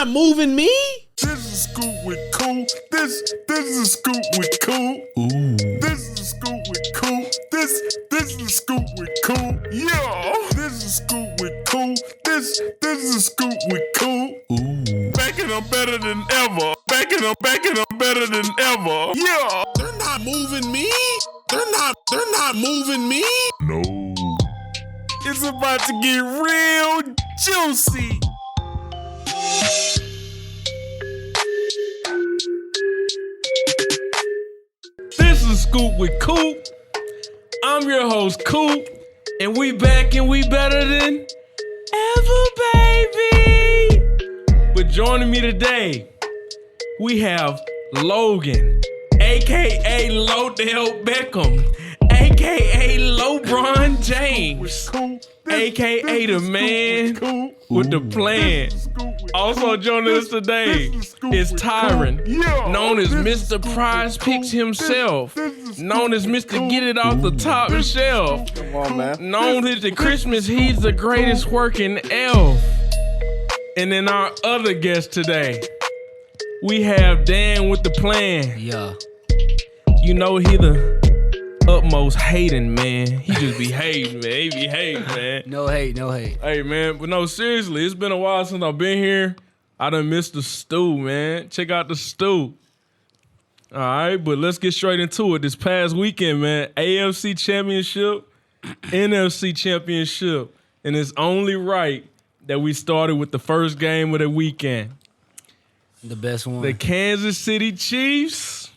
not moving me. This is Scoop with Coop. This is Scoop with Coop. Ooh. This is Scoop with Coop. This is Scoop with Coop. Yeah. This is Scoop with Coop. This is Scoop with Coop. Ooh. Backing them better than ever. Backing them better than ever. Yeah. They're not moving me. They're not moving me. No. It's about to get real juicy. This is Scoop with Coop. I'm your host, Coop, and we back and we better than ever, baby. But joining me today, we have Logan, aka Lodell Beckham, aka LeBron James, aka the man with the plan. Also joining us today is Tyren, known as Mr. Prize Picks himself, known as Mr. Get It Off the Top Shelf, Come on, man. known as the Christmas he's the greatest working elf. And then our other guest today, we have Dan with the plan. Yeah. You know he the utmost hating, man. He just be hating, man. He be hating, man. No hate, no hate. Hey, man, but no, seriously, it's been a while since I've been here. I done missed the stew, man. Check out the stew. All right, but let's get straight into it. This past weekend, man, AFC Championship, NFC Championship, and it's only right that we started with the first game of the weekend. The best one. The Kansas City Chiefs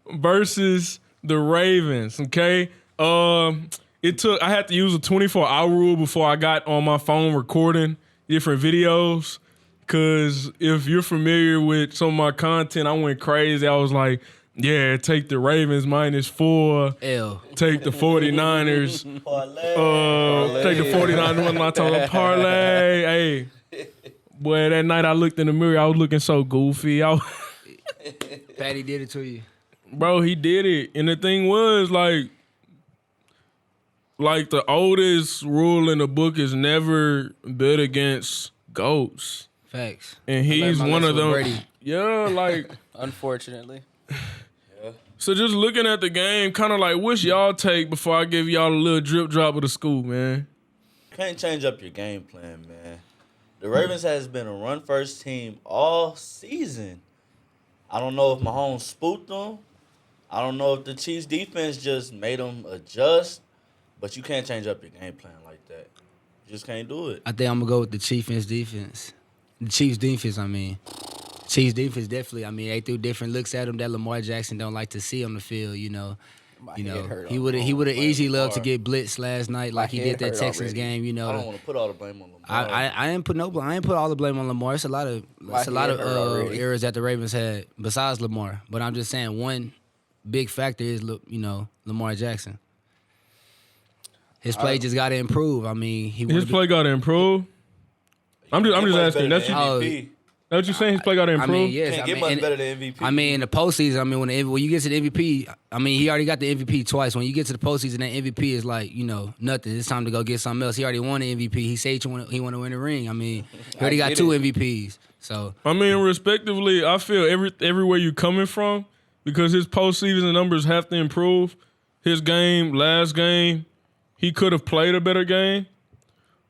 versus the Ravens, okay? I had to use a 24-hour rule before I got on my phone recording different videos, because if you're familiar with some of my content, I went crazy. I was like, yeah, take the Ravens -4. L. Take the 49ers. Take the 49ers. What am I talking about? Parlay. Hey. Boy, that night I looked in the mirror, I was looking so goofy. Patty did it to you. Bro, he did it. And the thing was, like the oldest rule in the book is never bet against GOATs. Facts. And he's one of them. Brady. Yeah, like. Unfortunately. So just looking at the game, kind of like, what's y'all take before I give y'all a little drip drop of the scoop, man? Can't change up your game plan, man. The Ravens has been a run-first team all season. I don't know if Mahomes spooked them. I don't know if the Chiefs' defense just made them adjust. But you can't change up your game plan like that. You just can't do it. I think I'm going to go with the Chiefs defense. The Chiefs defense, I mean. Chiefs defense, definitely. I mean, they threw different looks at him that Lamar Jackson don't like to see on the field, you know. He would have easily loved to get blitzed last night like he did that Texans game, you know. I don't want to put all the blame on Lamar. I didn't put no blame. I ain't put all the blame on Lamar. It's a lot of errors that the Ravens had besides Lamar. But I'm just saying one big factor is, you know, Lamar Jackson. His play just got to improve. I mean, his play got to improve. I'm just asking. That's what you saying? His play got to improve. I mean, yes. Can't get much better than MVP. I mean, in the postseason, I mean, when you get to the MVP, I mean, he already got the MVP twice. When you get to the postseason, that MVP is like, you know, nothing. It's time to go get something else. He already won the MVP. He said he want to win the ring. I mean, he already got 2 MVPs. So I mean, respectively, I feel everywhere you coming from, because his postseason numbers have to improve. His last game, he could have played a better game.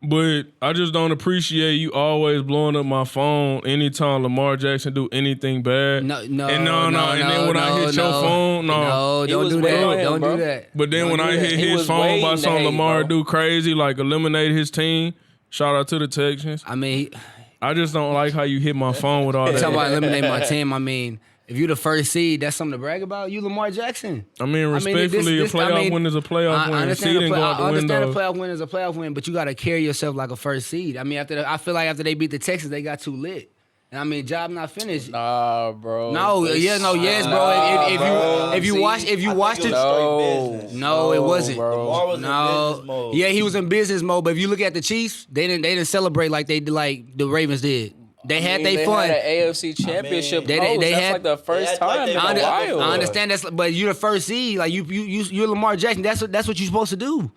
But I just don't appreciate you always blowing up my phone anytime Lamar Jackson do anything bad. No. And then when I hit your phone, don't do that. Don't do that. But then when I hit his phone by something Lamar do crazy, like eliminate his team, shout out to the Texans. I mean, I just don't like how you hit my phone with all that. Talk about eliminate my team. I mean, if you the first seed, that's something to brag about. You Lamar Jackson. I mean, respectfully, a playoff win is a playoff win. I understand a playoff win is a playoff win, but you got to carry yourself like a first seed. I mean, I feel like after they beat the Texans, they got too lit. And I mean, job not finished. Nah, bro. Yes, bro. If you watch it, no, it wasn't. Lamar was in business mode. Yeah, he was in business mode. But if you look at the Chiefs, they didn't celebrate like they did, like the Ravens did. They had their fun. They had an AFC Championship. They that's had like the first time in a while. I understand that's, but you're the first seed. Like you're Lamar Jackson. That's what you're supposed to do.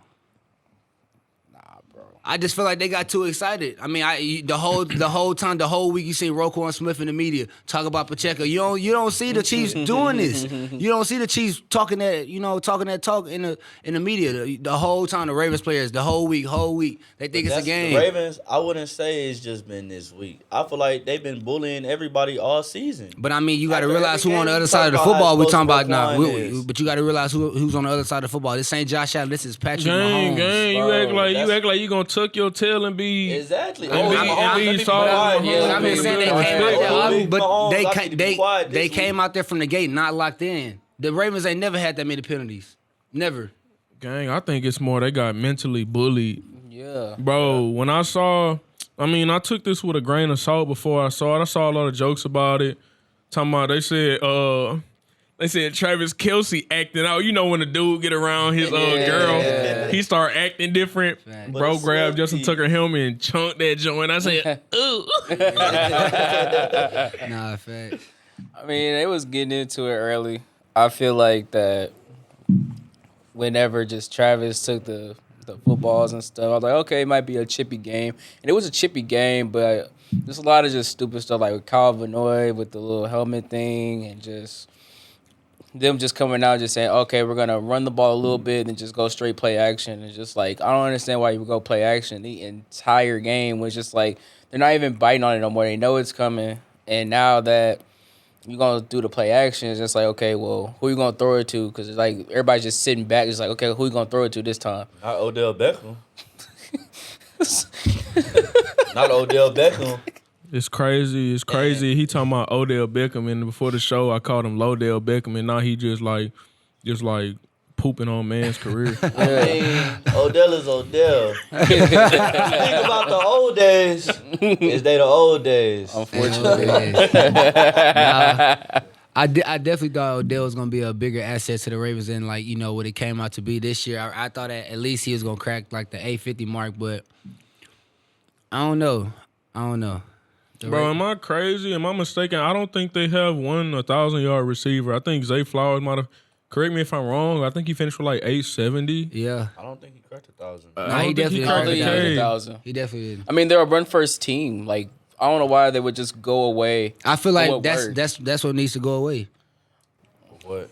Nah, bro. I just feel like they got too excited. I mean, the whole week you see Roquan Smith in the media talk about Pacheco. You don't see the Chiefs doing this. You don't see the Chiefs talking that talk in the media the whole time. The Ravens players the whole week they think it's a game. The Ravens, I wouldn't say it's just been this week. I feel like they've been bullying everybody all season. But I mean, you got to realize who on the other side of the football we're talking about now. But you got to realize who's on the other side of the football. This ain't Josh Allen. This is Patrick Mahomes. Gang, you act like you gonna tuck your tail and be exactly. I'm just saying they came out there, but they came out there from the gate not locked in. The Ravens ain't never had that many penalties. Never. Gang, I think it's more they got mentally bullied. Yeah. Bro, when I took this with a grain of salt before I saw it. I saw a lot of jokes about it. Talking about they said Travis Kelce acting out. You know when a dude get around his girl, he start acting different. Fact. Bro grabbed Justin Tucker helmet and chunked that joint. I said, ooh. Nah, fact. I mean, they was getting into it early. I feel like that whenever just Travis took the footballs and stuff, I was like, okay, it might be a chippy game. And it was a chippy game, but there's a lot of just stupid stuff like with Kyle Vanoy with the little helmet thing and just them just coming out just saying, okay, we're going to run the ball a little bit and just go straight play action. It's just like, I don't understand why you would go play action. The entire game was just like, they're not even biting on it no more. They know it's coming. And now that you're going to do the play action, it's just like, okay, well, who you going to throw it to? Because it's like everybody's just sitting back. It's like, okay, who you going to throw it to this time? Not Odell Beckham. Not Odell Beckham. It's crazy. He talking about Odell Beckham, and before the show, I called him Lodell Beckham, and now he just like pooping on man's career. I mean, Odell is Odell. Think about the old days. Is they the old days? Unfortunately. I definitely thought Odell was going to be a bigger asset to the Ravens than, like, you know, what it came out to be this year. I thought at least he was going to crack, like, the 850 mark, but I don't know. Bro, am I crazy? Am I mistaken? I don't think they have one 1,000-yard receiver. I think Zay Flowers might have. Correct me if I'm wrong. I think he finished for like 870. Yeah. I don't think he cracked 1,000. No, he definitely cracked 1,000. He definitely did. I mean, they're a run-first team. Like, I don't know why they would just go away. I feel like that's what needs to go away. What?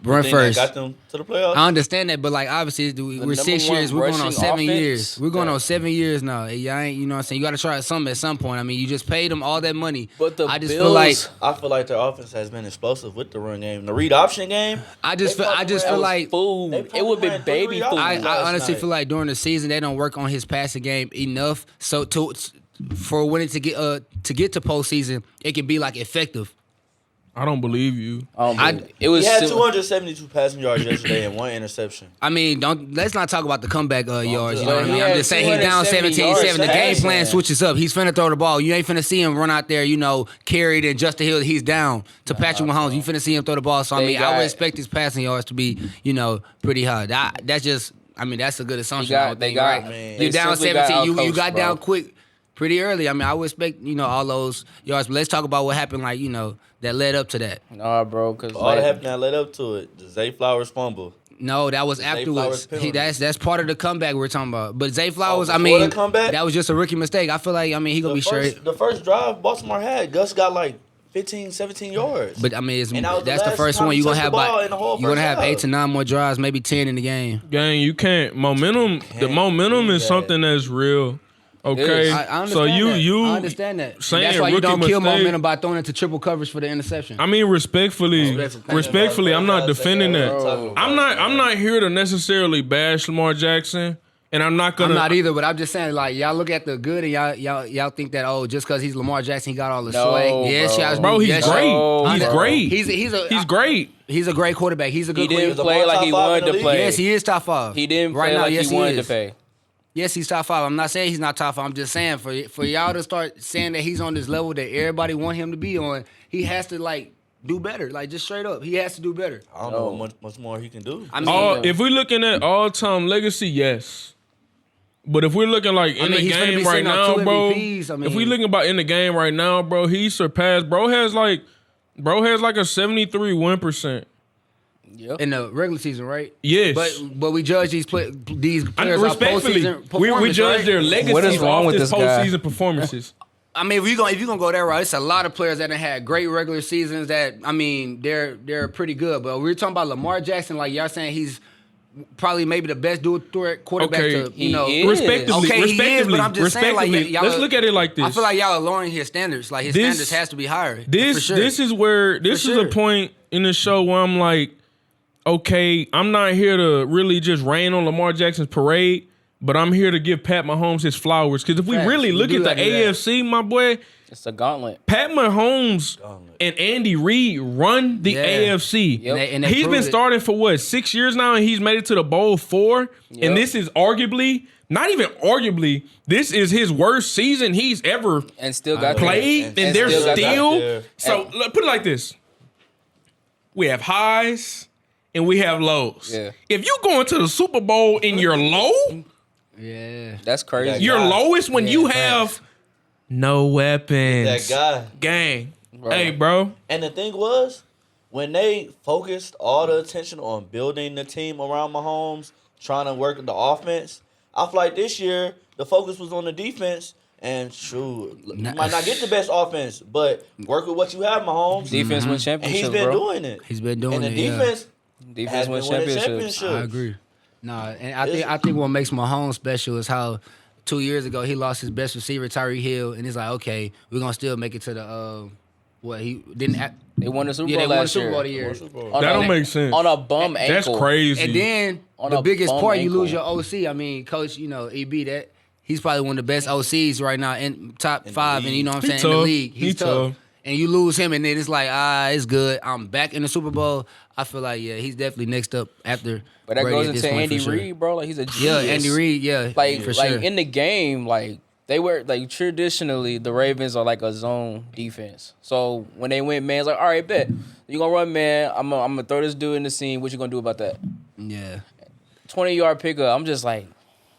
Run first. Got them to the playoffs? I understand that, but like obviously we're 6 years. We're going on 7 years. We're going on 7 years now. Y'all ain't, you know what I'm saying? You got to try something at some point. I mean, you just paid them all that money. But I feel like their offense has been explosive with the run game. The read option game. I just feel like food. It would be baby food. I honestly feel like during the season they don't work on his passing game enough. So for when it to get to postseason, it can be like effective. I don't believe you. He had 272 passing yards yesterday and 1 interception. I mean, let's not talk about the comeback yards. You know what I mean? I'm just saying he's down 17-7. The game plan switches up. He's finna throw the ball. You ain't finna see him run out there, you know, carried and Justin Hill. He's down to Patrick Mahomes. You finna see him throw the ball. So I mean, I would expect his passing yards to be, you know, pretty high. That's just, I mean, that's a good assumption. You're down 17. You got down quick. Pretty early. I mean, I would expect, you know, all those yards. But let's talk about what happened, like, you know, that led up to that. Nah, bro, because all that happened that led up to it. The Zay Flowers fumble. No, that was afterwards. That's part of the comeback we're talking about. But Zay Flowers, that was just a rookie mistake. I feel like, I mean, he gonna be straight. The first drive Baltimore had, Gus got like 15, 17 yards. But I mean, that's the first one. You're gonna have 8 to 9 more drives, maybe 10 in the game. Gang, you can't. The momentum is something that's real. Okay, I so I understand that. That's why you don't kill momentum by throwing into triple coverage for the interception. I mean, respectfully, I'm not defending that. I'm not here to necessarily bash Lamar Jackson, and I'm not gonna. I'm not either, but I'm just saying, like, y'all look at the good and y'all think that just because he's Lamar Jackson, he got all the swag. Yes, bro, he's great. He's great. He's great. He's a great quarterback. He's a good. He didn't play like he wanted to play. Yes, he is top 5. He didn't play like he wanted to play. Yes, he's top 5. I'm not saying he's not top 5. I'm just saying for y'all to start saying that he's on this level that everybody want him to be on, he has to, like, do better. Like, just straight up, he has to do better. I don't know what much more he can do. I mean, if we're looking at all-time legacy, yes. But if we're looking like in the game right now, bro, if we're looking about in the game right now, bro, he surpassed. Bro has like a 73 win %. Yep. In the regular season, right? Yes. But we judge these players off Respectfully, postseason performance, we judge right? their legacy What is wrong off with this this guy? postseason performances. I mean, if you're gonna go that route, it's a lot of players that have had great regular seasons that, I mean, they're pretty good. But we're talking about Lamar Jackson, like y'all saying he's probably maybe the best dual threat quarterback Okay. to, He is. Respectively, Okay, he is, but I'm just saying, like, y'all, let's look at it like this. I feel like y'all are lowering his standards. Like his standards has to be higher. For sure. This is where this is a point in the show where I'm like, okay, I'm not here to really just rain on Lamar Jackson's parade, but I'm here to give Pat Mahomes his flowers. Because if we really look at the AFC, my boy, It's a gauntlet. Pat Mahomes and Andy Reid run the AFC. Yep. And they He's been starting for what, 6 years now, and he's made it to the Bowl 4. Yep. And this is arguably, not even arguably, this is his worst season he's ever And still got played. there. And they're still got still. there. So put it like this: we have highs and we have lows. Yeah. If you go into the Super Bowl in your low, Yeah. That's crazy. your guy. lowest when you have no weapons. That guy. Gang. Bro. Hey, bro. And the thing was, when they focused all the attention on building the team around Mahomes, trying to work the offense, I feel like this year the focus was on the defense. And shoot, you might not get the best offense, but work with what you have, Mahomes. Defense win And championships, he's been bro. doing it. He's been doing And the it. yeah. defense Defense has win been winning championships. championships. I agree. Nah, and I think what makes Mahomes special is how 2 years ago he lost his best receiver, Tyreek Hill, and he's like, okay, we're gonna still make it to the what he didn't. They won the Super Yeah, Bowl they won the last Super year. Bowl the year. On That a- don't make sense. On a bum ankle. That's crazy. And then On the a biggest bum part, you ankle. lose your OC. I mean, Coach, EB, that he's probably one of the best OCs right now in top the 5, and you know what I'm He saying, in the tough. league. He He's tough. tough. And you lose him, and then it's like, it's good. I'm back in the Super Bowl. I feel like, yeah, he's definitely next up after. But that Brady goes at this into point, Andy for sure. Reid, bro. Like, he's a genius. Yeah, Andy Reid, yeah, Like, for like sure. in the game, like, they were, like, traditionally, the Ravens are like a zone defense. So when they went man, it's like, all right, bet. You gonna run man, I'm gonna throw this dude in the scene. What you gonna do about that? Yeah. 20-yard pickup. I'm just like,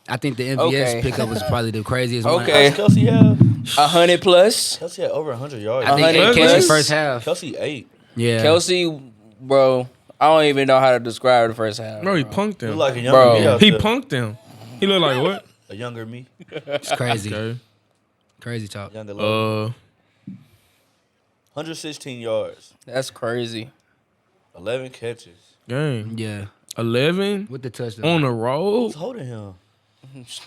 I think the MVS Okay. pickup was probably the craziest one. Okay. Does Kelsey have? 100 plus. Kelsey had over 100 yards. I think 100 8 catches plus. first half. Kelsey 8. Yeah. Kelsey, bro, I don't even know how to describe the first half. Bro, he punked You him. like a younger Bro. me out He there. punked him. He looked like what? A younger me. It's crazy. Okay. Crazy talk. Younger Logan. 116 yards. That's crazy. 11 catches. Gang. Yeah. 11 With the touchdown. on the Who's road. holding him?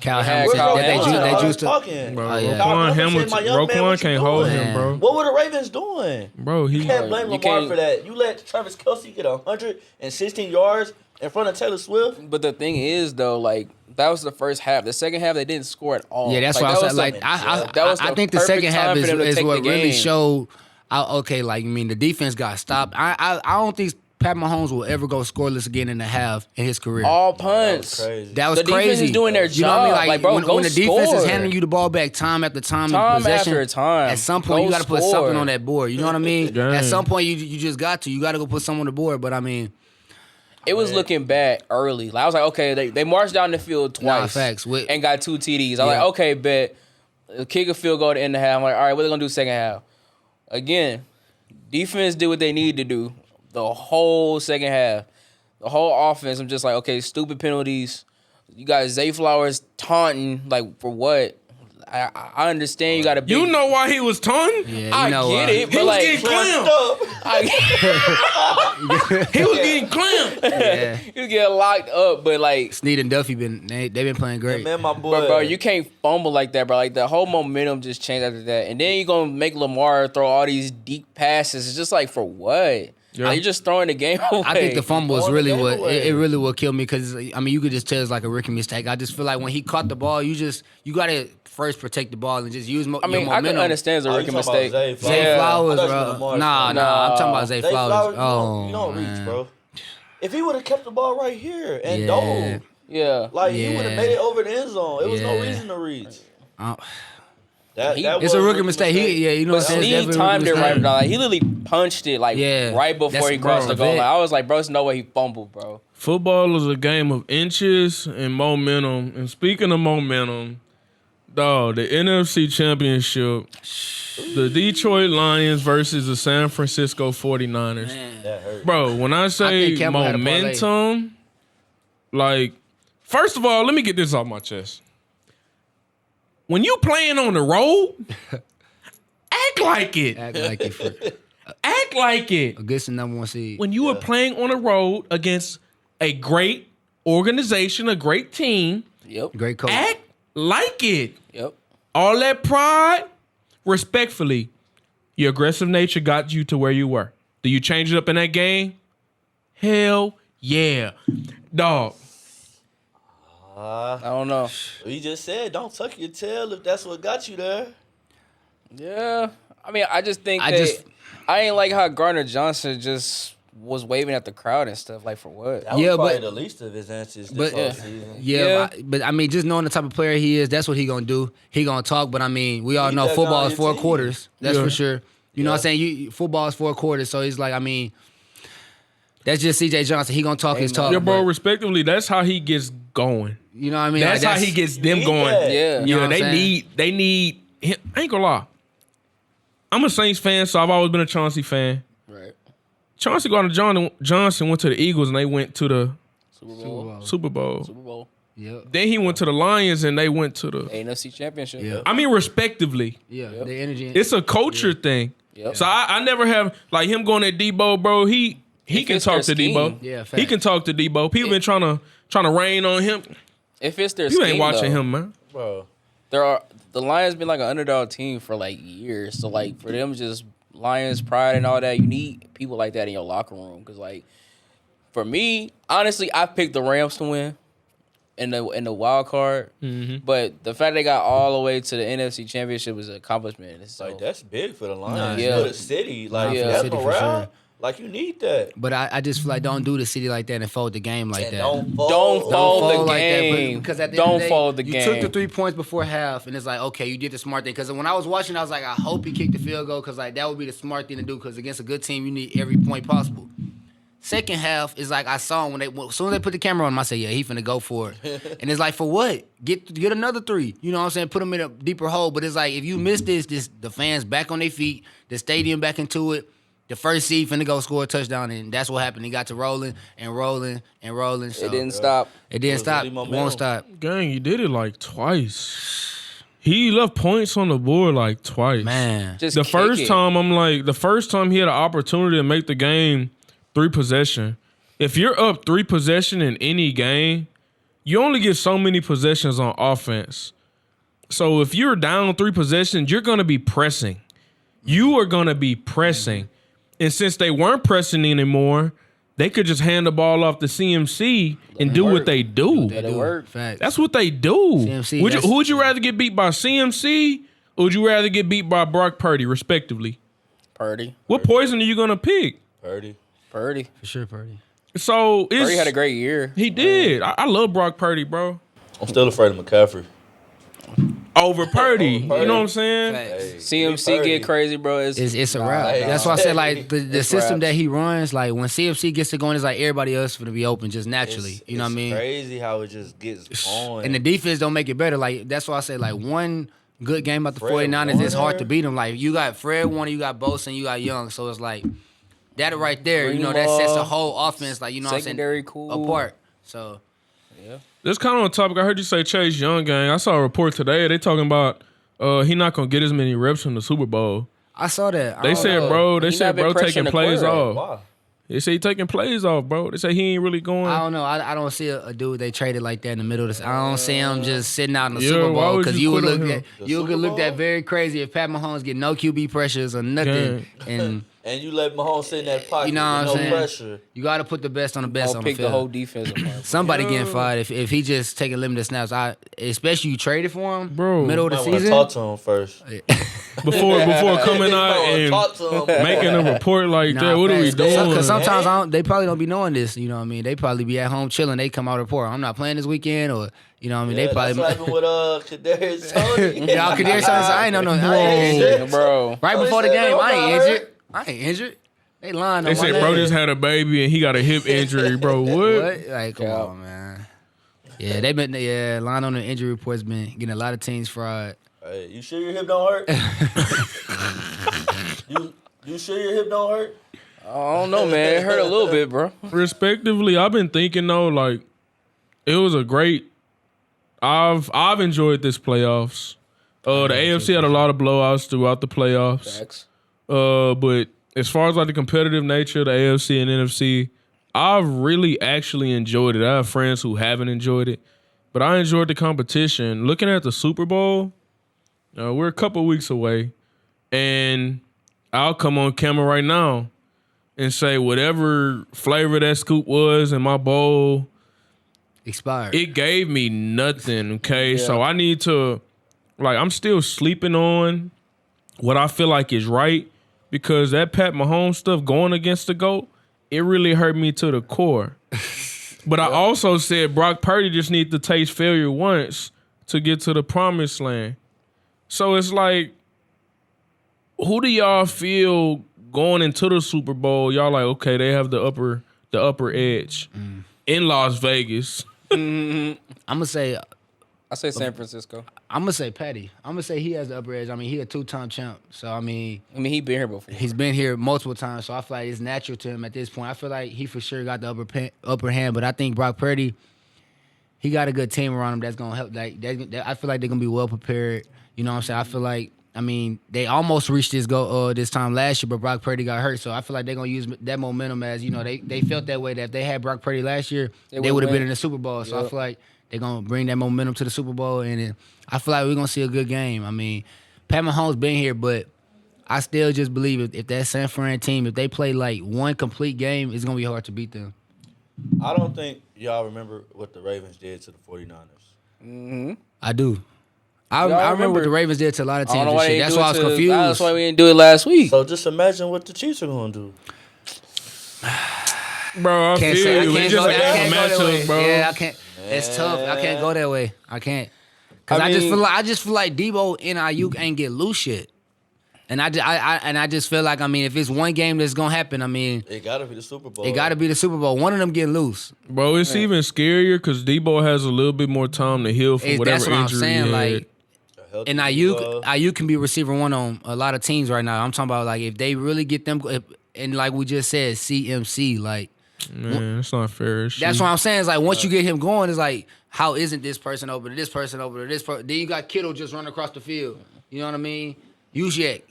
Kyle Yeah, Hamilton. Kyle That Hamilton. they I was used to. talking. Bro, Oh, yeah. Roquan Kyle Hamilton said, "My young man, Roquan what you can't hold doing?" him, bro. What were the Ravens doing? Bro, he You can't blame You Lamar can't- for that. You let Travis Kelsey get 116 yards in front of Taylor Swift. But the thing is, though, like, that was the first half. The second half, they didn't score at all. Yeah, that's like, why I that said. was Like, the- I was think the perfect second time half for them to is take what the really game. showed. Okay, like, I mean, the defense got stopped. I don't think Pat Mahomes will ever go scoreless again in a half in his career. all punts. Crazy. That was The defense crazy. is doing their You know what I mean? job. Like, Like, bro, when, go when the defense is score. handing you the ball back time after time, Time in possession, after time. at some point Go you got to put score. something on that board. You know what I mean? Dang. At some point you just got to. You got to go put something on the board. But I mean, It was looking bad early. Like, I was like, okay, they marched down the field Nah, twice facts. and got 2 TDs. I was Yeah. like, okay, bet. Kick a field goal to end the half. I'm like, all right, what are they going to do second half? Again, defense did what they need to do the whole second half. The whole offense, I'm just like, okay, stupid penalties. You got Zay Flowers taunting, like, for what? I understand you got to be. You know why he was taunting? yeah, you I know, get it, He but was like, getting clamped. He was getting clamped. Yeah, you get locked up, but like, Snead and Duffy they've been playing great. Man, my boy. bro, you can't fumble like that, bro. Like, the whole momentum just changed after that. And then you're going to make Lamar throw all these deep passes. It's just like, for what? Yeah. Like, you're just throwing the game away. I think the fumble is Throwing the really game what away. it really will kill me because I mean you could just tell it's like a rookie mistake. I just feel like when he caught the ball, you gotta first protect the ball and just use your I mean, I momentum. can understand it's a Oh, you rookie talking about mistake. Zay Flowers? Zay Yeah. Flowers, I thought you bro. meant Lamar. Nah, I'm talking about Zay Zay Flowers. you don't man. reach, bro. If he would have kept the ball right here and Yeah. dove, Yeah. like he would have Yeah. made it over the end zone. It was no Yeah. reason to reach. Uh, That He- was It's a rookie mistake. He, yeah, you know But what I'm saying? It's Snead definitely a timed it rookie right, mistake. bro. Like, he literally punched it, like, Yeah. right before That's he crossed the bro, goal that- line. I was like, bro, there's no way he fumbled, bro. Football is a game of inches and momentum. And speaking of momentum, Dog, the NFC Championship, the Detroit Lions versus the San Francisco 49ers. Man. That hurt. Bro, when I say think Campbell had a parlay. momentum, like, first of all, let me get this off my chest. When you playing on the road, act like it. Act like it for Act like it. against the number 1 seed. When you are playing on the road against a great organization, a great team, Yep. Great coach. act like it. Yep. All that pride, respectfully, your aggressive nature got you to where you were. Do you change it up in that game? Hell yeah. Dog. I don't know. We just said, don't tuck your tail if that's what got you there. Yeah. I mean, I just think I that just- I ain't like how Gardner Johnson just was waving at the crowd and stuff. Like, for what? That was Yeah, probably but- the least of his answers this but- whole Yeah. season. Yeah, but I mean, just knowing the type of player he is, that's what he gonna do. He gonna talk, but I mean, we all Keep know that football guy on is your 4 team. quarters. That's Yeah. for sure. You know what I'm saying? Football is 4 quarters, so he's like, I mean, that's just C.J. Johnson. He gonna talk his talk. Yeah, bro, but- respectively, that's how he gets going. You know what I mean? That's, Like, how he gets them need going. that. Yeah. You know what I'm they saying? need him. I ain't gonna lie. I'm a Saints fan, so I've always been a Chauncey fan. Right. Chauncey Johnson went to the Eagles and they went to the Super Bowl. Super Bowl. Super Bowl. Yep. Then he went to the Lions and they went to the. NFC Championship. Yeah. I mean, respectively, Yeah, the energy. it's a culture thing. Yep. So I never have like him going at Debo, bro. He If can it's talk their to Debo. scheme. Yeah, he facts. can talk to Debo. People been trying to rain on him. If it's their You scheme, ain't watching though, him, man. Bro, the Lions been like an underdog team for like years. So like for them, just Lions pride and all that, you need people like that in your locker room. Because like for me, honestly, I picked the Rams to win in the wild card. Mm-hmm. But the fact they got all the way to the NFC Championship was an accomplishment. So like that's big for the Lions. Yeah. For the city. Like, Yeah. that City for morale, sure. like, you need that. But I just feel like don't do the city like that and fold the game like And that. don't Don't fold the like that, game. because at the Don't end of the day, fold the you game. took the 3 points before half, and it's like, okay, you did the smart thing. Because when I was watching, I was like, I hope he kicked the field goal, because like that would be the smart thing to do. Because against a good team, you need every point possible. Second half is like I saw him as soon as they put the camera on him, I said, yeah, he finna go for it. And it's like, for what? Get another 3. You know what I'm saying? Put him in a deeper hole. But it's like, if you miss this, the fans back on their feet, the stadium back into it. The first seed finna go score a touchdown, and that's what happened. He got to rolling and rolling and rolling. So it didn't stop. It didn't was stop. really It momentum. won't stop. Gang, he did it like twice. He left points on the board like twice. Man. Just The kick first it. time the first time he had an opportunity to make the game 3 possession. If you're up 3 possession in any game, you only get so many possessions on offense. So if you're down 3 possessions, you're gonna be pressing. You are gonna be pressing. And since they weren't pressing anymore, they could just hand the ball off to CMC and do what they do. Let it work. Facts. That's what they do. CMC, Who would you rather get beat by, CMC, or would you rather get beat by Brock Purdy, respectively? Purdy. What poison are you gonna pick? Purdy. Purdy. For sure, Purdy. So it's, Purdy had a great year. He did. I love Brock Purdy, bro. I'm still afraid of McCaffrey. Over Purdy. You Purdy. know what I'm saying? Facts. Hey, CMC Purdy. get crazy, bro. It's a wrap. Hey, That's why I said like the It's system raps. that he runs, like when CMC gets to going, it's like everybody else gonna be open just naturally. You know what I mean? Crazy how it just gets going. And the defense don't make it better. Like that's why I say like one good game about the Fred 49ers, it's hard Warner. to beat them. Like you got Fred Warner, you got Bosa, you got Young. So it's like that right there, you know, that sets the whole offense, like, you know what I'm saying, Secondary cool. apart. So That's kind of on topic. I heard you say Chase Young, gang. I saw a report today. They talking about he not gonna get as many reps in the Super Bowl. I saw that. They said, know. bro. They He said, not been bro, taking pressuring the plays quarterback. off. Why? They say he taking plays off, bro. They say he ain't really going. I don't know. I don't see a dude they traded like that in the middle of this. I don't see him just sitting out in the Yeah, Super why Bowl would because you you would quit on look him? at The you Super could look Bowl? that very crazy if Pat Mahomes get no QB pressures or nothing, and And you let Mahomes sit in that pocket You know what with I'm no saying? pressure. you got to put the best on the best I'll on the pick the whole field. defense apart. Somebody getting fired if he just taking limited snaps. Especially you traded for him, Bro. middle of the Might want to season. talk to him first. before coming You out might wanna and talk to him. making a report like that. What are we doing? Because sometimes they probably don't be knowing this. You know what I mean? They probably be at home chilling. They come out and report, I'm not playing this weekend, or you know what I mean? Yeah, they probably. that's what happened with Kadarius Toney. Y'all could hear something. I ain't know. I ain't injured. Bro. Right before the game, I ain't injured. I ain't injured. They lying. They on my said, bro name. just had a baby and he got a hip injury, bro. What? What? Like, come Yeah. on, man. Yeah, line on the injury report's been getting a lot of teams fried. Hey, you sure your hip don't hurt? you sure your hip don't hurt? I don't know, man. It hurt a little bit, bro. Respectively, I've been thinking though, like it was a great. I've enjoyed this playoffs. The AFC had a lot of blowouts throughout the playoffs. Facts. But as far as like the competitive nature of the AFC and NFC, I've really actually enjoyed it. I have friends who haven't enjoyed it, but I enjoyed the competition. Looking at the Super Bowl, we're a couple weeks away, and I'll come on camera right now and say whatever flavor that scoop was in my bowl expired. It gave me nothing, okay? Yeah. So I need to, I'm still sleeping on what I feel like is right because that Pat Mahomes stuff going against the GOAT, it really hurt me to the core. But I also said Brock Purdy just need to taste failure once to get to the promised land. So it's like, who do y'all feel going into the Super Bowl? Y'all like, okay, they have the upper edge in Las Vegas. I'm gonna say, I say San Francisco. I'm gonna say Patty. I'm gonna say he has the upper edge. I mean, he a 2-time champ, so I mean, he been here before. He's been here multiple times, so I feel like it's natural to him at this point. I feel like he for sure got the upper hand, but I think Brock Purdy, he got a good team around him that's gonna help. I feel like they're gonna be well prepared. You know what I'm saying? I feel like, I mean, they almost reached this goal this time last year, but Brock Purdy got hurt. So I feel like they're going to use that momentum as, they felt that way that if they had Brock Purdy last year, they would have been in the Super Bowl. So I feel like they're going to bring that momentum to the Super Bowl. And I feel like we're going to see a good game. I mean, Pat Mahomes been here, but I still just believe if that San Fran team, if they play like one complete game, it's going to be hard to beat them. I don't think y'all remember what the Ravens did to the 49ers. Mm-hmm. I do. I remember what the Ravens did to a lot of teams. That's why I was confused. That's why we didn't do it last week. So just imagine what the Chiefs are going to do. Bro, I feel you. It's just like a matchup, bro. Yeah, I can't. It's tough. I can't go that way. I can't. Because I just feel like Debo and Ayuk ain't get loose yet. And I just feel like, I mean, if it's one game that's going to happen, I mean. It got to be the Super Bowl. It got to be the Super Bowl. One of them getting loose. Bro, it's even scarier because Debo has a little bit more time to heal from whatever injury that's what I'm saying. he had. Like, and Ayuk can be receiver one on a lot of teams right now. I'm talking about like if they really get them, and like we just said, CMC, like. Man, it's not fair. That's what I'm saying. It's like once you get him going, it's like how isn't this person over to this person over to this person? Then you got Kittle just running across the field. You know what I mean? Usually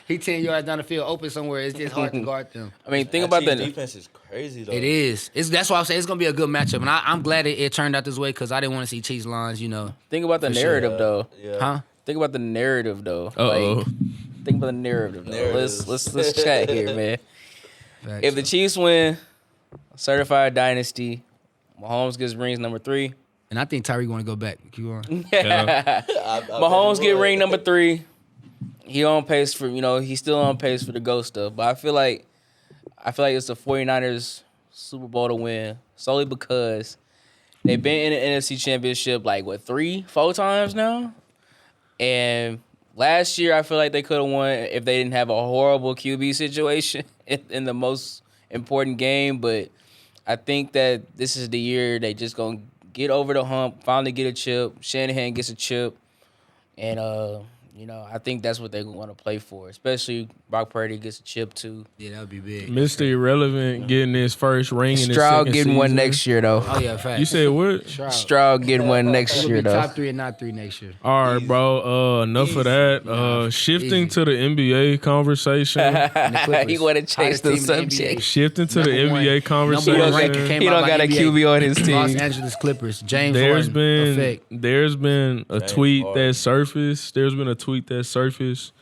he 10 yards down the field, open somewhere. It's just hard to guard them. I mean, think about that. Defense is crazy though. It is. That's why I'm saying it's gonna be a good matchup, and I'm glad it turned out this way because I didn't want to see Chiefs lines. Think about the narrative though. Yeah. Huh? Think about the narrative though. Uh-oh. Think about the narrative though. Let's chat here, man. Facts. If the Chiefs win, certified dynasty, Mahomes gets rings number 3. And I think Tyren want to go back. Keep going. Yeah. Mahomes get ring number 3. He on pace for, he's still on pace for the GOAT stuff. But I feel like it's the 49ers Super Bowl to win solely because they've been in the NFC Championship 3-4 times now. And last year I feel like they could have won if they didn't have a horrible QB situation in the most important game. But I think that this is the year they just gonna get over the hump, finally get a chip. Shanahan gets a chip, and I think that's what they want to play for. Especially Brock Purdy gets a chip too. Yeah, that would be big. Mr. Irrelevant getting his first ring in his Stroud second getting season. one next year though. Oh yeah, facts. You said what? Stroud getting one next He'll year be though. top 3 and not 3 next year. All right, bro. Enough of that. Shifting to the NBA conversation. He want to chase the subject. Shifting to the NBA conversation. He don't got a QB on his team. Los Angeles Clippers. James Harden effect. There's been a tweet that surfaced.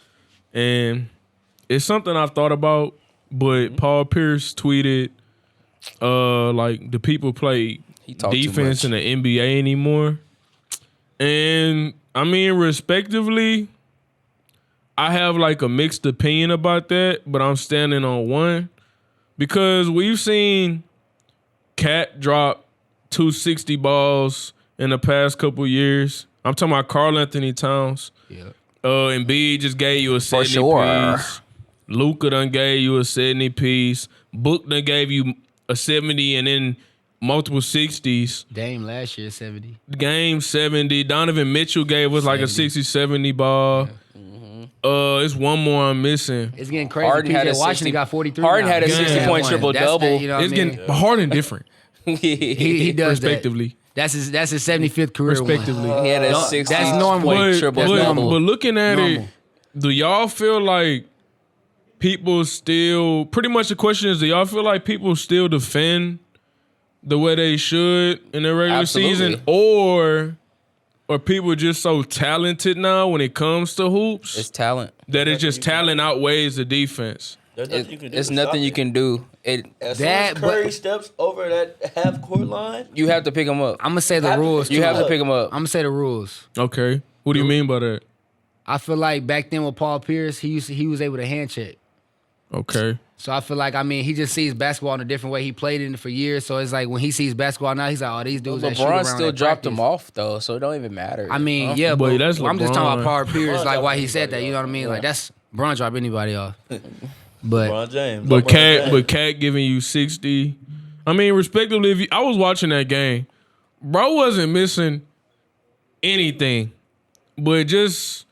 And it's something I've thought about, but Paul Pierce tweeted, do people play defense in the NBA anymore? And I mean, respectively, I have a mixed opinion about that, but I'm standing on one because we've seen Cat drop 260 balls in the past couple years. I'm talking about Karl Anthony Towns. Yeah. Embiid just gave you a 70 piece. Luka done gave you a 70 piece. Book done gave you a 70, and then multiple 60s. Dame last year 70. Game 70. Donovan Mitchell gave us like a 60-70 ball. It's one more I'm missing. It's getting crazy. Harden had PJ Washington got 43. Harden now. had a 60-point triple-double. You know what It's I mean? getting Harden different, He does respectively. that. That's his 75th career Respectively. one. He had a No, 60 that's normal. point triple-double. But looking at it, Normal. do y'all feel like people still, pretty much the question is, do y'all feel like people still defend the way they should in the regular season? Or are people just so talented now when it comes to hoops It's talent. that it's just talent outweighs the defense? There's nothing you can do. It's to nothing stop you it. can do. As That- soon as Curry but- steps over that half court line, You have to pick him up. I'm gonna say the rules. You too. have to pick him up. I'm gonna say the rules. Okay. What do you mean by that? I feel like back then with Paul Pierce, he was able to hand check. Okay. So I feel like, I mean, he just sees basketball in a different way. He played in it for years, so it's like when he sees basketball now, he's like, oh, these dudes. that shoot LeBron around still at dropped practice. him off though, so it don't even matter. I mean, Huh? yeah, Boy, but that's I'm just talking LeBron. about Paul Pierce, LeBron like why he dropped said that. You know what I mean? Like that's LeBron drop anybody off. But LeBron James. But LeBron James. Cat giving you 60. I mean, respectively, if I was watching that game, bro wasn't missing anything. But just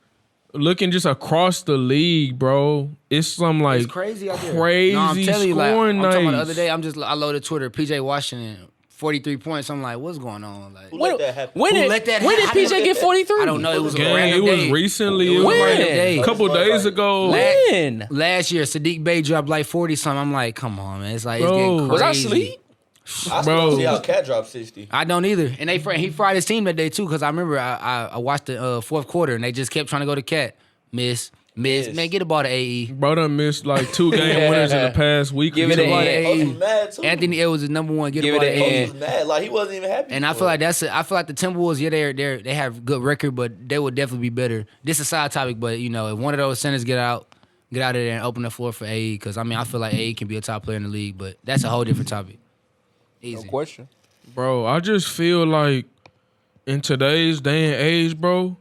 looking just across the league, bro, it's some like it's crazy out there. crazy No, I'm telling you, like, scoring I'm talking about the nights. other day. I loaded Twitter. PJ Washington, 43 points. I'm like, what's going on? Like, Who let that happen? When Who did let that when did happen? PJ get 43? I don't know. It was a Gang, it random was day. recently. It It was was a When? random day. a couple days ago. When? Last year, Sadiq Bey dropped like 40 something. I'm like, come on, man. It's like it's Bro. getting crazy. Was I asleep? I still Bro. don't see how Cat dropped 60. I don't either. And he fried his team that day too, because I remember I watched the fourth quarter and they just kept trying to go to Cat. Miss. Man, get the ball to AE. Bro done missed like 2 game winners in the past week. Give or it a two. Ball to hand. Coach AE. was mad too. Anthony Edwards is number one. Get Give the ball it to a Coach AE. hand. was mad. Like he wasn't even happy. And I feel like I feel like the Timberwolves, yeah, they have good record, but they would definitely be better. This is a side topic, but you know, if one of those centers get out of there and open the floor for AE, because I mean, I feel like AE can be a top player in the league, but that's a whole different topic. Easy. Question. Bro, I just feel like in today's day and age, bro,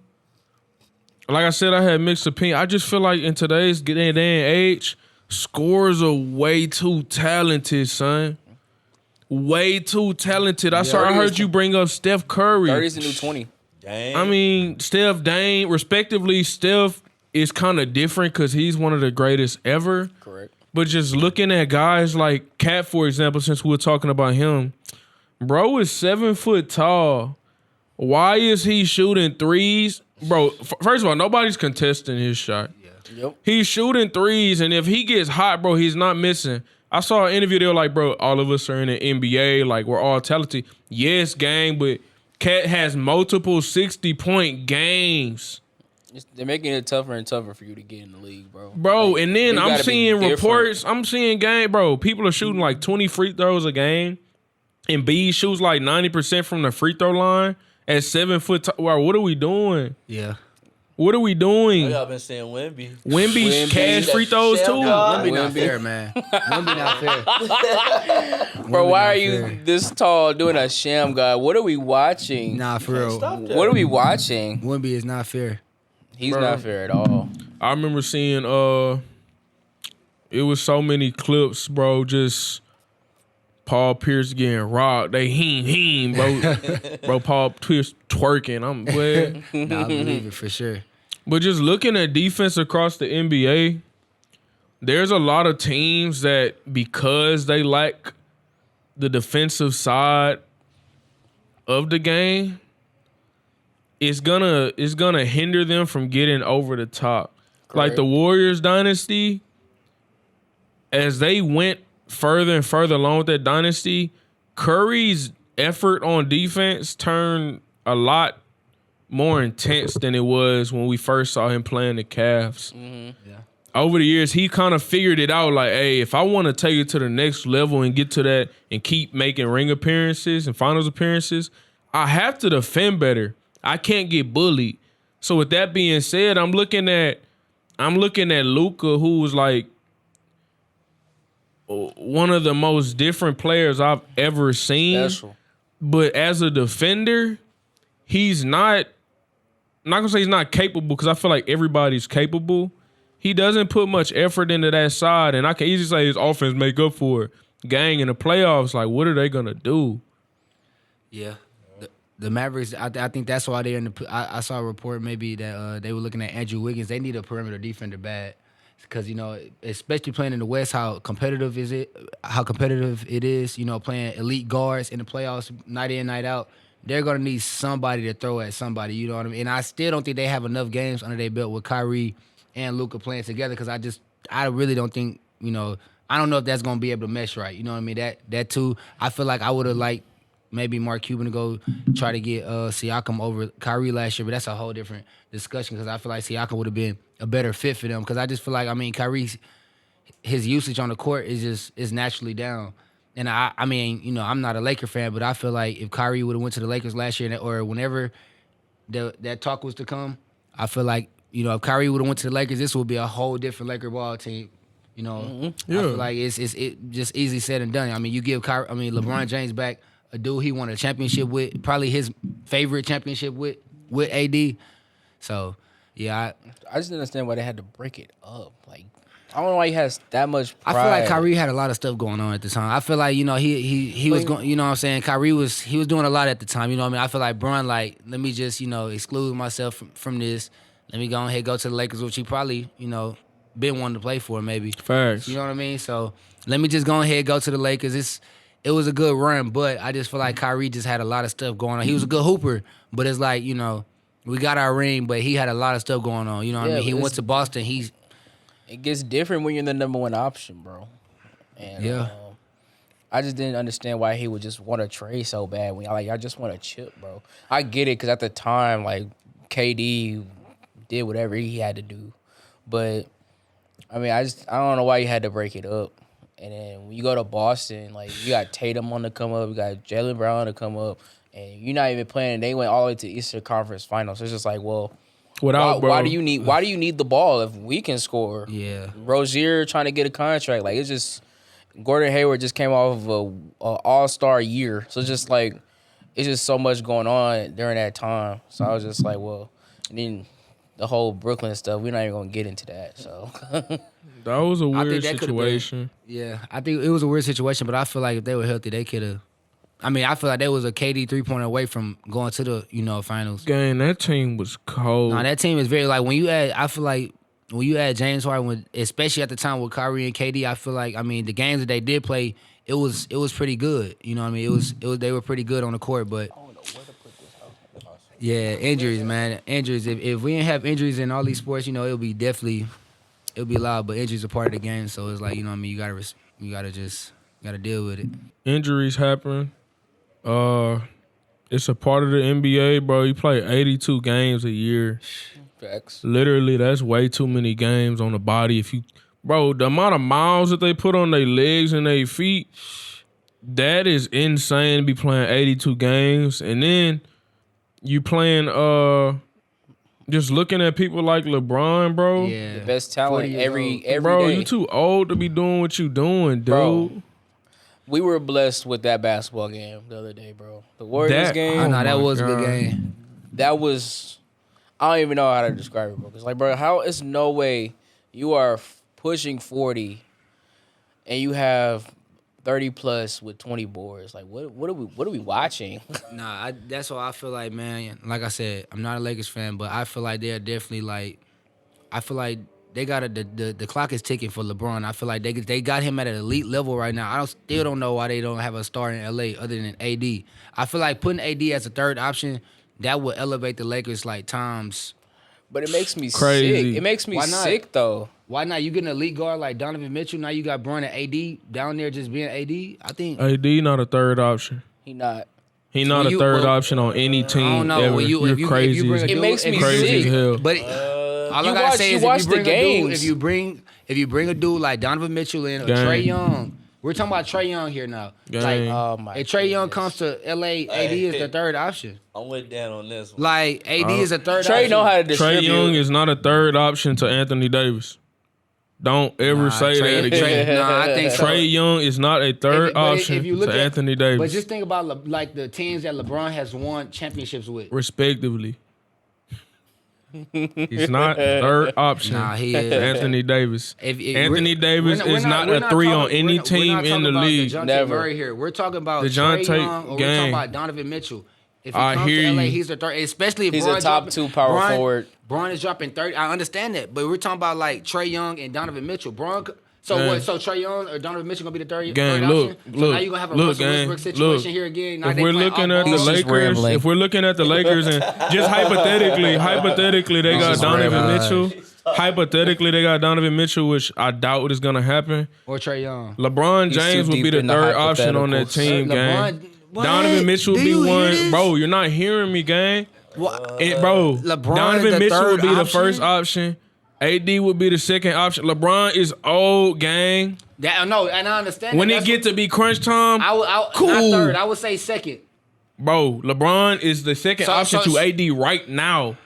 like I said, I had mixed opinion. I just feel like in today's day and age, scorers are way too talented, son. Way too talented. I heard you bring up Steph Curry. 30 is the new 20. Dang. I mean, Steph, Dame, respectively, Steph is kind of different because he's one of the greatest ever. Correct. But just looking at guys like Cat, for example, since we were talking about him, bro is 7 foot tall. Why is he shooting threes? Bro, first of all, nobody's contesting his shot. Yep. He's shooting threes, and if he gets hot, bro, he's not missing. I saw an interview, they were like, bro, all of us are in the NBA, like, we're all talented. Yes, gang, but Cat has multiple 60-point games. They're making it tougher and tougher for you to get in the league, bro. Bro, Like, and then you I'm gotta be seeing different. reports. I'm seeing game, bro. People are shooting like 20 free throws a game, and B shoots like 90% from the free throw line at 7 foot. Wow, what are we doing? Yeah. What are we doing? Y'all been saying Wemby. Wemby cash free throws Chef too. God. Wemby not fair, man. Wemby not fair. Bro, why not are you fair. this tall doing a sham guy? What are we watching? Nah, for real. Stop that. What are we watching? Wemby is not fair. He's Bro. not fair at all. I remember seeing it was so many clips, bro. Just Paul Pierce getting rocked. They heen, bro. Bro, Paul Pierce twerking. I'm glad. Nah, I believe it for sure. But just looking at defense across the NBA, there's a lot of teams that because they lack the defensive side of the game, it's gonna hinder them from getting over the top. Like the Warriors dynasty, as they went further and further along with that dynasty, Curry's effort on defense turned a lot more intense than it was when we first saw him playing the Cavs. Yeah. Over the years, he kind of figured it out. Like, hey, if I want to take it to the next level and get to that and keep making ring appearances and finals appearances, I have to defend better. I can't get bullied. So with that being said, I'm looking at Luka, who was like one of the most different players I've ever seen. Special. But as a defender, he's not. I'm not gonna say he's not capable because I feel like everybody's capable. He doesn't put much effort into that side, and I can easily say his offense make up for it. Gang in the playoffs, like what are they gonna do? Yeah. The Mavericks, I think that's why they're in the. I saw a report maybe that they were looking at Andrew Wiggins. They need a perimeter defender bad because especially playing in the West, how competitive is it? How competitive it is? Playing elite guards in the playoffs night in night out. They're gonna need somebody to throw at somebody. You know what I mean? And I still don't think they have enough games under their belt with Kyrie and Luka playing together because I really don't think I don't know if that's gonna be able to mesh right. You know what I mean? That too. I feel like I would have liked maybe Mark Cuban to go try to get Siakam over Kyrie last year, but that's a whole different discussion because I feel like Siakam would have been a better fit for them because I just feel like Kyrie's his usage on the court is naturally down. And I'm not a Laker fan, but I feel like if Kyrie would have went to the Lakers last year or whenever that talk was to come, I feel like if Kyrie would have went to the Lakers, this would be a whole different Laker ball team. I feel like it's just easy said and done. You give LeBron James back. A dude he won a championship with, probably his favorite championship with AD. So, yeah. I just didn't understand why they had to break it up. Like, I don't know why he has that much pride. I feel like Kyrie had a lot of stuff going on at the time. I feel like, he was going, you know what I'm saying? Kyrie was doing a lot at the time, you know what I mean? I feel like Bron, let me just, exclude myself from this. Let me go ahead go to the Lakers, which he probably, been wanting to play for maybe. Facts. You know what I mean? So, let me just go ahead go to the Lakers. It was a good run, but I just feel like Kyrie just had a lot of stuff going on. He was a good hooper, but it's like, we got our ring, but he had a lot of stuff going on. You know what I mean? He went to Boston. It gets different when you're the number one option, bro. And I just didn't understand why he would just want to trade so bad. I just want a chip, bro. I get it because at the time, KD did whatever he had to do. But, I don't know why you had to break it up. And then when you go to Boston, you got Tatum on to come up, you got Jaylen Brown to come up, and you're not even playing. They went all the way to Eastern Conference Finals. So it's just why do you need the ball if we can score? Yeah. Rozier trying to get a contract, it's just Gordon Hayward just came off of a All-Star year, so it's just so much going on during that time. So I was just and then the whole Brooklyn stuff, we're not even gonna get into that. So. That was a weird situation. I think it was a weird situation, but I feel like if they were healthy, they could have. I feel like they was a KD 3-point away from going to the finals. Gang, that team was cold. No, that team is very when you add. I feel like when you add James Harden, especially at the time with Kyrie and KD, I feel like the games that they did play, it was pretty good. You know what I mean? It was they were pretty good on the court, but. Yeah, injuries, man. Injuries. If we didn't have injuries in all these sports, it'll be loud, but injuries are part of the game. So it's you gotta deal with it. Injuries happen. It's a part of the NBA, bro. You play 82 games a year. Facts. Literally, that's way too many games on the body. The amount of miles that they put on their legs and their feet, that is insane to be playing 82 games. And then you playing just looking at people like LeBron, bro. Yeah. The best talent every bro, day. You too old to be doing what you doing, dude. Bro, we were blessed with that basketball game the other day, bro. The Warriors game. That was a good game. That was, I don't even know how to describe it, bro. It's bro, how is no way you are pushing 40 and you have 30 plus with 20 boards? What are we watching? Nah, that's why I feel like, man, like I said, I'm not a Lakers fan, but I feel like they're definitely I feel like they got the clock is ticking for LeBron. I feel like they got him at an elite level right now. I still don't know why they don't have a star in LA other than AD. I feel like putting AD as a third option, that would elevate the Lakers times. But it makes me crazy. sick. It makes me sick though. Why not? You get an elite guard like Donovan Mitchell. Now you got Bron and AD down there just being AD. I think AD not a third option. He not a third option on any team. I don't know. Ever. You're crazy. It makes me crazy sick. as hell. But all I gotta say is if you bring a dude like Donovan Mitchell in or Trae Young, we're talking about Trae Young here now. If Trae Young comes to LA, AD is the third option. I'm with Dan on this one. AD is a third Trae option. know how to distribute. Trae Young is not a third option to Anthony Davis. Don't ever say that again. I think so. Trae Young is not a third option to Anthony Davis. But just think about the teams that LeBron has won championships with. Respectively. He's not third option. Nah, he is. Anthony Davis. Anthony Davis we're is not a 3 on any team in the league. Never. Murray here. We're talking about DeJounte Trae Young, or we're gang. talking about Donovan Mitchell. If he I comes hear to LA, you. he's the third. Especially if He's Bron a top dropping- 2 power forward. Bron is dropping 30. I understand that, but we're talking about like Trae Young and Donovan Mitchell. So Man. what? So Trae Young or Donovan Mitchell gonna be the third Gang, option? So look, now you gonna have a look, Russell gang, Westbrook situation look. here again. Now If they we're playing looking off at the ball. He's just Lakers, rambling. if we're looking at the Lakers and just hypothetically, they got just Donovan rambling. Mitchell. Hypothetically, they got Donovan Mitchell, which I doubt is gonna happen. Or Trae Young. LeBron He's James too would be deep the in the third option on that hypotheticals. team, gang. What? Donovan Mitchell would Do be you hear one. this? Bro, you're not hearing me, gang. What? Bro, LeBron Donovan is the Mitchell would third be the option? first option. AD would be the second option. LeBron is old, gang. No, and I understand. When that. it That's get to be crunch time, cool. Not third. I would say second. bro, LeBron is the second option so- to AD right now.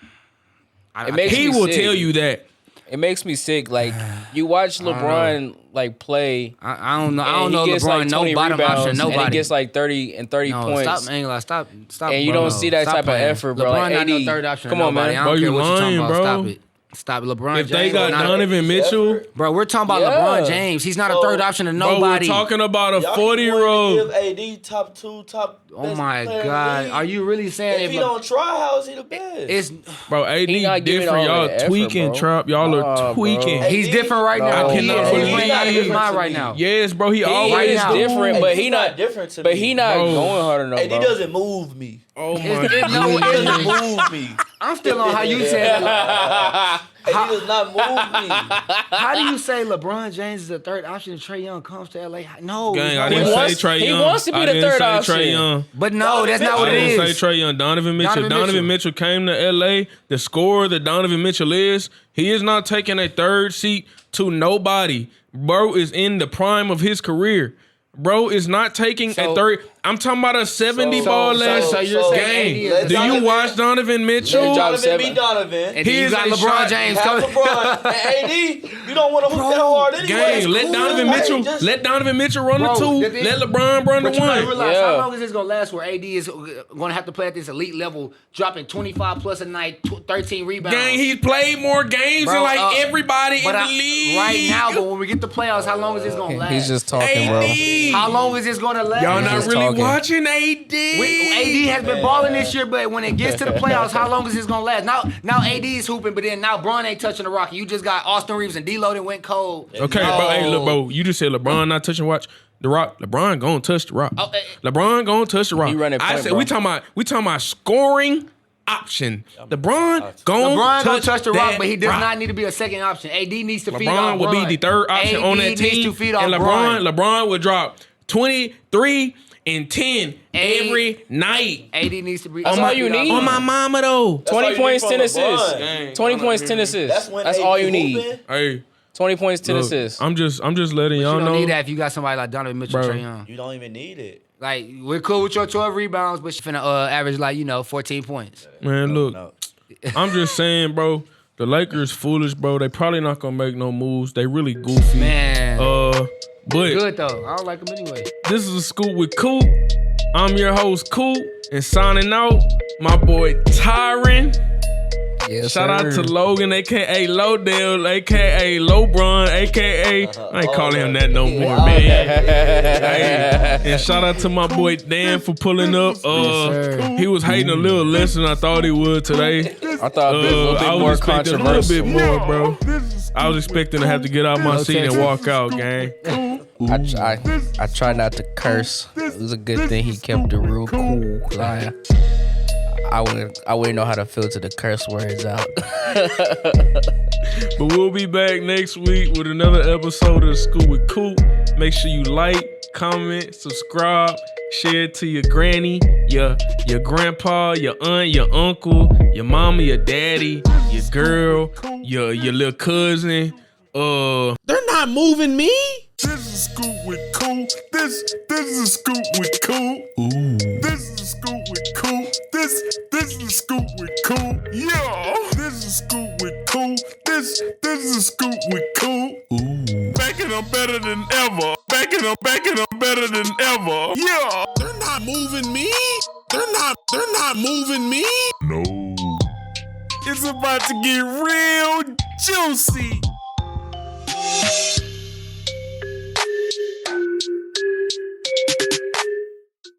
It makes He me will sick. tell you that. It makes me sick. Like you watch LeBron like play. I don't know. I don't and know he gets LeBron. like No 20 bottom rebounds, option. and Nobody. he gets like 30 no, points. Stop. And you bro. don't see that Stop type playing. of effort, bro. LeBron Like not no 80. third option. Come on, nobody. man. I Bro, don't care you what you're talking lying, about. bro. Stop it. Stop LeBron If James. they got not- Donovan Mitchell, Bro, we're talking about Yeah. LeBron James. He's not a third option to bro, we're nobody. talking about a Y'all 40-year-old. Give AD top 2, top. Oh best my player in the God. league. Are you really saying If he don't try, how is he the best? it's Bro, AD He not giving different. all Y'all the effort, tweaking, bro. Trap. Y'all Nah, are bro. tweaking. Hey, he's different right now. I He cannot is. He's believe playing out of his it. mind right now. Yes, bro. He He always is now. different, but He's he not not different to But me. he not Bro. going hard enough, AD bro. doesn't move me. Oh my No, He doesn't move me. I'm still on how you said. AD does not move me. How do you say LeBron James is the third option and Trae Young comes to LA? No, Gang, I no, didn't wants- say Trae he Young. wants to be I the didn't third say option. Trae Young. But no, that's not what I it didn't is. say Trae Young. Donovan Mitchell. Donovan Mitchell came to LA. The scorer that Donovan Mitchell is, he is not taking a third seat to nobody. Bro is in the prime of his career. Bro is not taking So- a third. I'm talking about a 70 ball last so you're saying game. AD is Do you Donovan- watch Donovan Mitchell? Let Donovan seven. be Donovan. And then He you is got a LeBron shot. James Have coming. LeBron and AD. You don't want to hoop that hard anyway. Gang, It's let cool. Donovan Hey, Mitchell just- let Donovan Mitchell run Bro, the two. the thing- Let LeBron run the But you gotta one. realize Yeah. how long is this gonna last? Where AD is gonna have to play at this elite level, dropping 25 plus a night, 13 rebounds. Gang, he's played more games Bro, than like everybody in but the I- league. right now. But when we get to playoffs, how long is this gonna last? He's just talking, bro. AD. How long is this gonna last? Y'all He's not just really talking. watching AD. AD has been balling this year, but when it gets to the playoffs, how long is this gonna last? Now AD is hooping, but then now Bron ain't touching the rock. You just got Austin Reeves and D-Lo that went cold. Okay, bro. Hey, look, bro. You just said LeBron not touching the rock. LeBron gonna touch the rock. Oh, LeBron gonna touch the rock. He running I point, said bro. we talking about scoring option. LeBron gonna touch the rock, that but he does not need to be a second option. AD needs to feed off LeBron would be the third option AD on that needs team, to feed off and Bron. LeBron would drop 23 and 10 every night. AD needs to be. That's all you need. On my mama though. 20 all you points, need 10 from assists. LeBron. 20 points, 10 assists. when That's AD all you need. hooping. Hey, 20 points, 10 look, assists. I'm just letting You y'all don't know. need that if you got somebody like Donovan Mitchell, Bro. Trae Young. You don't even need it. Like we're cool with your 12 rebounds, but you're finna average like 14 points. Man, look. No. I'm just saying, bro. The Lakers foolish, bro. They probably not gonna make no moves. They really goofy. Man, But good though. I don't like them anyway. this is a Scoop with Coop. I'm your host, Coop, and signing out, my boy Tyren. Yes, Shout out sir. to Logan, aka Lowdale, aka Lowbron, aka I ain't calling him that no more, man. Hey, and shout out to my boy Dan for pulling up. He was hating a little less than I thought he would today. I thought a little I bit was more expecting a little controversial. bit more, bro. I was expecting to have to get out my seat and walk out, gang. I try not to curse. It was a good thing he kept it real cool. 'Cause I wouldn't know how to filter the curse words out. But we'll be back next week with another episode of Scoop with Coop. Make sure you like, comment, subscribe, share it to your granny, your grandpa, your aunt, your uncle, your mama, your daddy, your girl, your little cousin. They're not moving me. This is Scoop with Coop. This is Scoop with Coop. Ooh. This is Scoop with Coop. This is Scoop with Coop. Yeah. This is Scoop with Coop. This is Scoop with Coop. Ooh. Back and I'm better than ever. Back and I'm better than ever. Yeah. They're not moving me. They're not moving me. No. It's about to get real juicy.